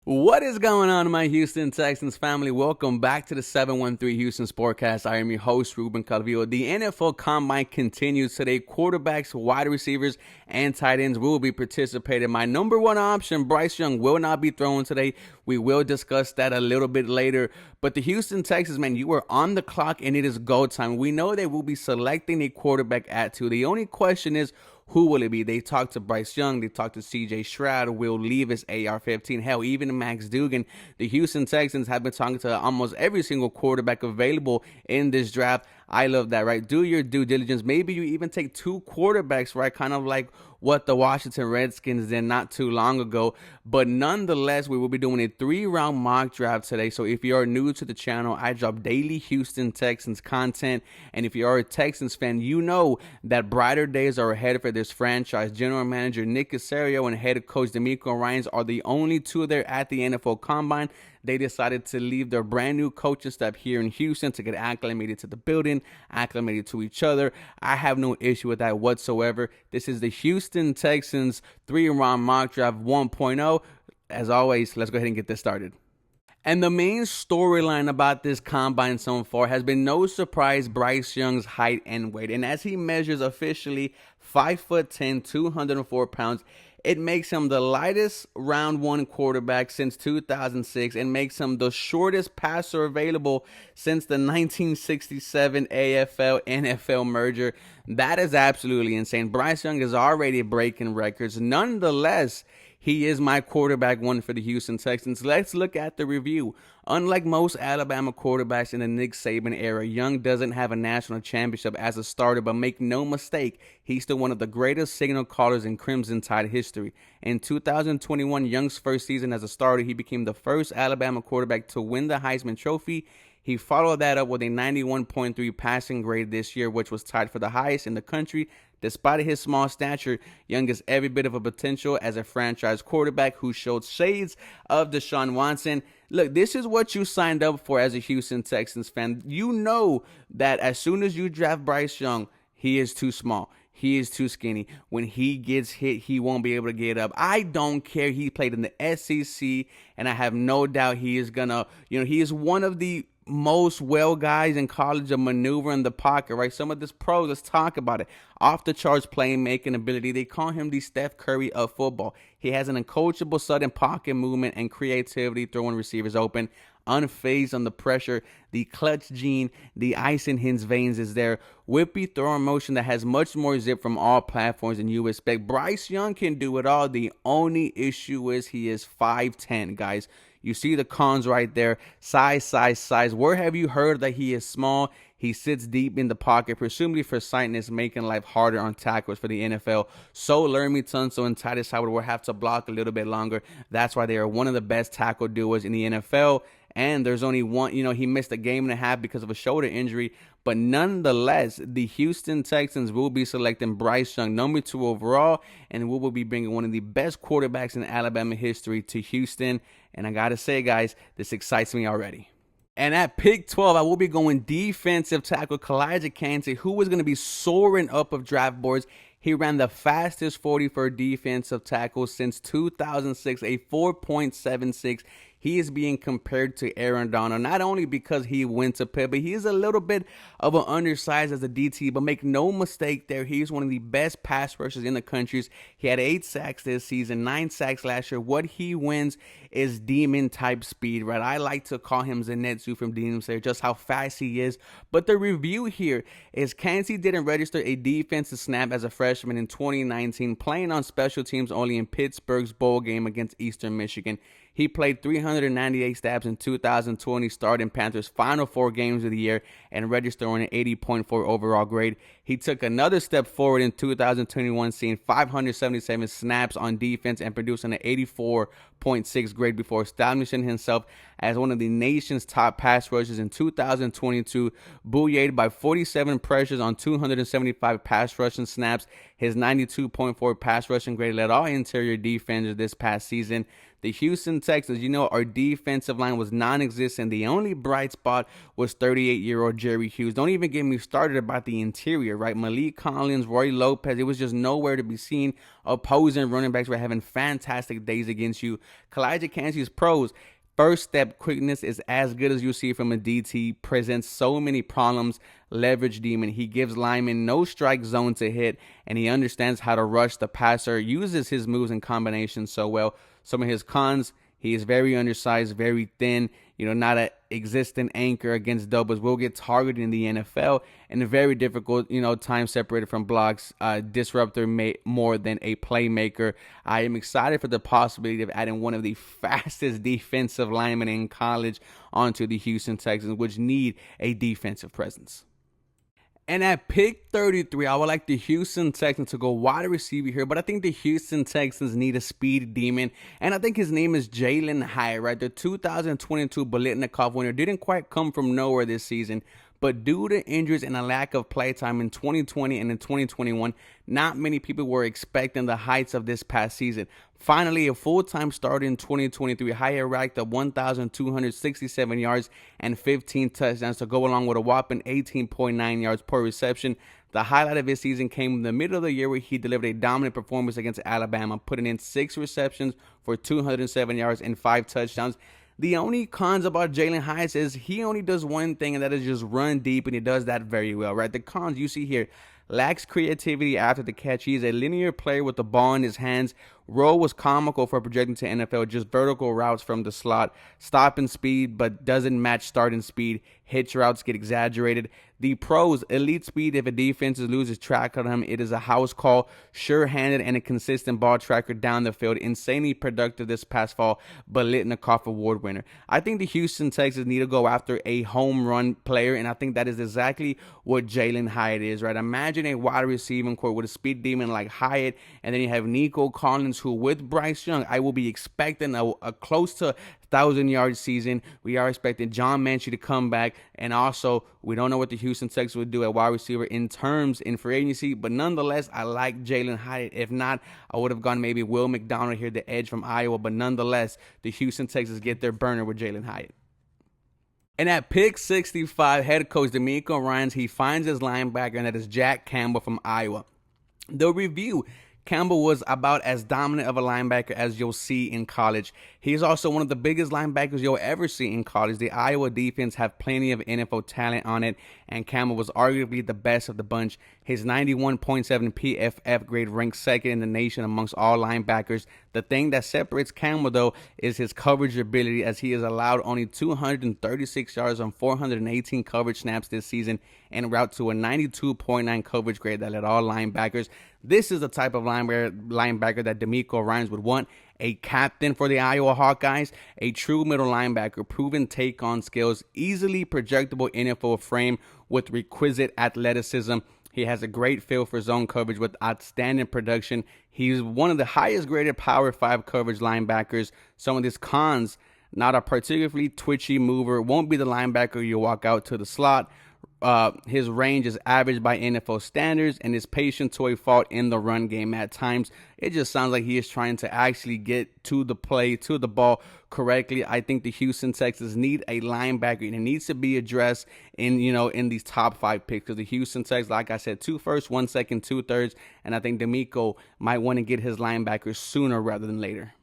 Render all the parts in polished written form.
What is going on, my Houston Texans family? Welcome back to the 713 Houston Sportcast. I am your host, Ruben Calvillo. The NFL Combine continues today. Quarterbacks, wide receivers, and tight ends will be participating. My number one option, Bryce Young, will not be throwing today. We will discuss that a little bit later. But the Houston Texans, man, you are on the clock and it is go time. We know they will be selecting a quarterback at 2. The only question is, who will it be? They talked to Bryce Young. They talked to C.J. Stroud, Will Levis, AR-15. Hell, even Max Duggan. The Houston Texans have been talking to almost every single quarterback available in this draft. I love that, right? Do your due diligence. Maybe you even take 2 quarterbacks, right? Kind of like what the Washington Redskins did not too long ago. But nonetheless, we will be doing a 3-round mock draft today. So if you are new to the channel, I drop daily Houston Texans content. And if you are a Texans fan, you know that brighter days are ahead for this franchise. General Manager Nick Caserio and head coach Demeco Ryans are the only 2 there at the NFL Combine. They decided to leave their brand new coaching staff here in Houston to get acclimated to the building, acclimated to each other. I have no issue with that whatsoever. This is the Houston Texans 3-round mock draft 1.0. As always, let's go ahead and get this started. And the main storyline about this combine so far has been no surprise Bryce Young's height and weight. And as he measures officially 5'10", 204 pounds, it makes him the lightest round 1 quarterback since 2006 and makes him the shortest passer available since the 1967 AFL-NFL merger. That is absolutely insane. Bryce Young is already breaking records. Nonetheless, he is my quarterback 1 for the Houston Texans. Let's look at the review. Unlike most Alabama quarterbacks in the Nick Saban era, Young doesn't have a national championship as a starter, but make no mistake, he's still one of the greatest signal callers in Crimson Tide history. In 2021, Young's first season as a starter, he became the first Alabama quarterback to win the Heisman Trophy. He followed that up with a 91.3 passing grade this year, which was tied for the highest in the country. Despite his small stature, Young is every bit of a potential as a franchise quarterback who showed shades of Deshaun Watson. Look, this is what you signed up for as a Houston Texans fan. You know that as soon as you draft Bryce Young, he is too small. He is too skinny. When he gets hit, he won't be able to get up. I don't care. He played in the SEC, and I have no doubt he is going to, he is one of the most guys in college of maneuver in the pocket, right? Some of this pros, let's talk about it. Off the charts playmaking ability. They call him the Steph Curry of football. He has an uncoachable sudden pocket movement and creativity throwing receivers open. Unfazed on the pressure, the clutch gene, the ice in his veins is there. Whippy throwing motion that has much more zip from all platforms than you expect. Bryce Young can do it all. The only issue is he is 5'10", guys. You see the cons right there. Size. Where have you heard that he is small? He sits deep in the pocket, presumably for sightness, making life harder on tackles for the NFL. So Laramie Tunsil and Titus Howard will have to block a little bit longer. That's why they are one of the best tackle duos in the NFL. And there's only one, he missed a game and a half because of a shoulder injury. But nonetheless, the Houston Texans will be selecting Bryce Young, number 2 overall, and we will be bringing one of the best quarterbacks in Alabama history to Houston. And I got to say, guys, this excites me already. And at pick 12, I will be going defensive tackle Kalijah Kancey, who was going to be soaring up of draft boards. He ran the fastest 40 for a defensive tackle since 2006, a 4.76. He is being compared to Aaron Donald, not only because he went to Pitt, but he is a little bit of an undersized as a DT. But make no mistake there, he's one of the best pass rushers in the country. He had 8 sacks this season, 9 sacks last year. What he wins is demon-type speed, right? I like to call him Zenitsu from Demon Slayer, just how fast he is. But the review here is Kancey didn't register a defensive snap as a freshman in 2019, playing on special teams only in Pittsburgh's bowl game against Eastern Michigan. He played 398 snaps in 2020, starting Panthers' final 4 games of the year and registering an 80.4 overall grade. He took another step forward in 2021, seeing 577 snaps on defense and producing an 84.6 grade before establishing himself as one of the nation's top pass rushers in 2022, buoyed by 47 pressures on 275 pass rushing snaps. His 92.4 pass rushing grade led all interior defenders this past season. The Houston Texans, our defensive line was non-existent. The only bright spot was 38-year-old Jerry Hughes. Don't even get me started about the interior, right? Malik Collins, Roy Lopez, it was just nowhere to be seen. Opposing running backs were having fantastic days against you. Kalijah Kancey's pros. First step quickness is as good as you see from a DT. Presents so many problems. Leverage demon. He gives linemen no strike zone to hit, and he understands how to rush the passer. Uses his moves and combinations so well. Some of his cons: he is very undersized, very thin. Not an existent anchor against doubles. Will get targeted in the NFL, and a very difficult, time separated from blocks. Disruptor more than a playmaker. I am excited for the possibility of adding one of the fastest defensive linemen in college onto the Houston Texans, which need a defensive presence. And at pick 33, I would like the Houston Texans to go wide receiver here, but I think the Houston Texans need a speed demon, and I think his name is Jalen High, right? The 2022 Biletnikoff winner didn't quite come from nowhere this season, but due to injuries and a lack of playtime in 2020 and in 2021, not many people were expecting the heights of this past season. Finally, a full-time start in 2023, High racked up 1,267 yards and 15 touchdowns to go along with a whopping 18.9 yards per reception. The highlight of his season came in the middle of the year where he delivered a dominant performance against Alabama, putting in 6 receptions for 207 yards and 5 touchdowns. The only cons about Jalen High is he only does one thing, and that is just run deep, and he does that very well, right? The cons you see here: lacks creativity after the catch. He is a linear player with the ball in his hands. Roll was comical for projecting to NFL, just vertical routes from the slot. Stopping speed, but doesn't match starting speed. Hitch routes get exaggerated. The pros: elite speed if a defense loses track of him. It is a house call. Sure-handed and a consistent ball tracker down the field. Insanely productive this past fall. Biletnikoff Award winner. I think the Houston Texans need to go after a home run player, and I think that is exactly what Jalen Hyatt is, right? Imagine a wide receiving core with a speed demon like Hyatt, and then you have Nico Collins, who with Bryce Young, I will be expecting a close to 1,000-yard season. We are expecting John Manchie to come back, and also we don't know what the Houston Texans would do at wide receiver in free agency, but nonetheless, I like Jalen Hyatt. If not, I would have gone maybe Will McDonald here, the edge from Iowa, but nonetheless, the Houston Texans get their burner with Jalen Hyatt. And at pick 65, head coach Demeco he finds his linebacker, and that is Jack Campbell from Iowa. The review: Campbell was about as dominant of a linebacker as you'll see in college. He is also one of the biggest linebackers you'll ever see in college. The Iowa defense have plenty of NFL talent on it, and Campbell was arguably the best of the bunch. His 91.7 PFF grade ranks second in the nation amongst all linebackers. The thing that separates Campbell, though, is his coverage ability, as he has allowed only 236 yards on 418 coverage snaps this season, en route to a 92.9 coverage grade that led all linebackers. This is the type of linebacker that Demeco Ryans would want. A captain for the Iowa Hawkeyes, a true middle linebacker, proven take-on skills, easily projectable NFL frame with requisite athleticism. He has a great feel for zone coverage with outstanding production. He's one of the highest graded Power 5 coverage linebackers. Some of his cons: not a particularly twitchy mover, won't be the linebacker you walk out to the slot. His range is average by NFL standards, and is patient to a fault in the run game at times. It just sounds like he is trying to actually get to the play, to the ball correctly. I think the Houston Texans need a linebacker, and it needs to be addressed in these top 5 picks, because the Houston Texans, like I said, 2 firsts, 1 second, 2 thirds, and I think Demeco might want to get his linebackers sooner rather than later.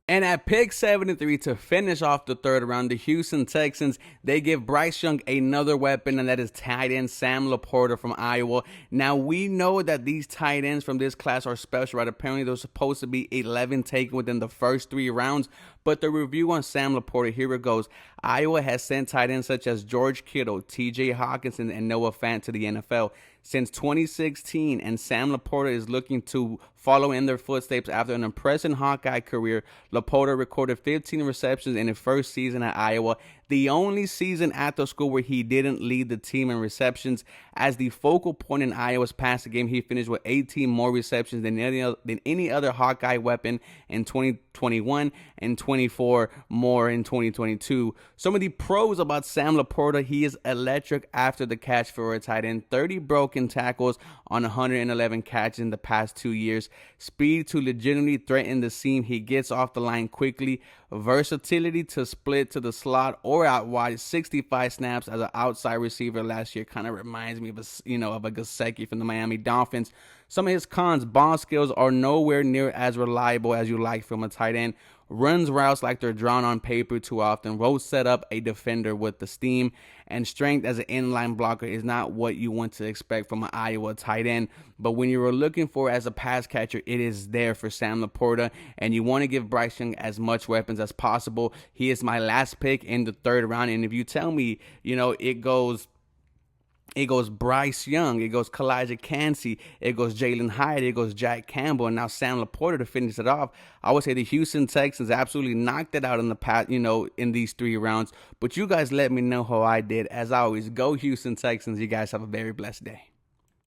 And at pick 73, to finish off the third round, the Houston Texans, they give Bryce Young another weapon, and that is tight end Sam Laporte from Iowa. Now, we know that these tight ends from this class are special, right? Apparently, there's supposed to be 11 taken within the first 3 rounds. But the review on Sam Laporte, here it goes. Iowa has sent tight ends such as George Kittle, T.J. Hawkinson, and Noah Fant to the NFL since 2016, and Sam Laporte is looking to follow in their footsteps after an impressive Hawkeye career. Laporte recorded 15 receptions in his first season at Iowa. the only season at the school where he didn't lead the team in receptions. As the focal point in Iowa's passing game, he finished with 18 more receptions than any other Hawkeye weapon in 2021 and 24 more in 2022. Some of the pros about Sam Laporte: he is electric after the catch for a tight end. 30 broken tackles on 111 catches in the past 2 years. Speed to legitimately threaten the seam. He gets off the line quickly. Versatility to split to the slot or out wide. 65 snaps as an outside receiver last year. Kind of reminds me of a Gesicki from the Miami Dolphins. Some of his cons: ball skills are nowhere near as reliable as you like from a tight end. Runs routes like they're drawn on paper too often. Won't set up a defender with the steam. And strength as an inline blocker is not what you want to expect from an Iowa tight end. But when you were looking for as a pass catcher, it is there for Sam Laporte. And you want to give Bryce Young as much weapons as possible. He is my last pick in the 3rd round. And if you tell me, it goes Bryce Young, it goes Kalijah Kancey, it goes Jalen High, it goes Jack Campbell, and now Sam Laporte to finish it off, I would say the Houston Texans absolutely knocked it out in the past, in these 3 rounds. But you guys let me know how I did. As always, go Houston Texans. You guys have a very blessed day.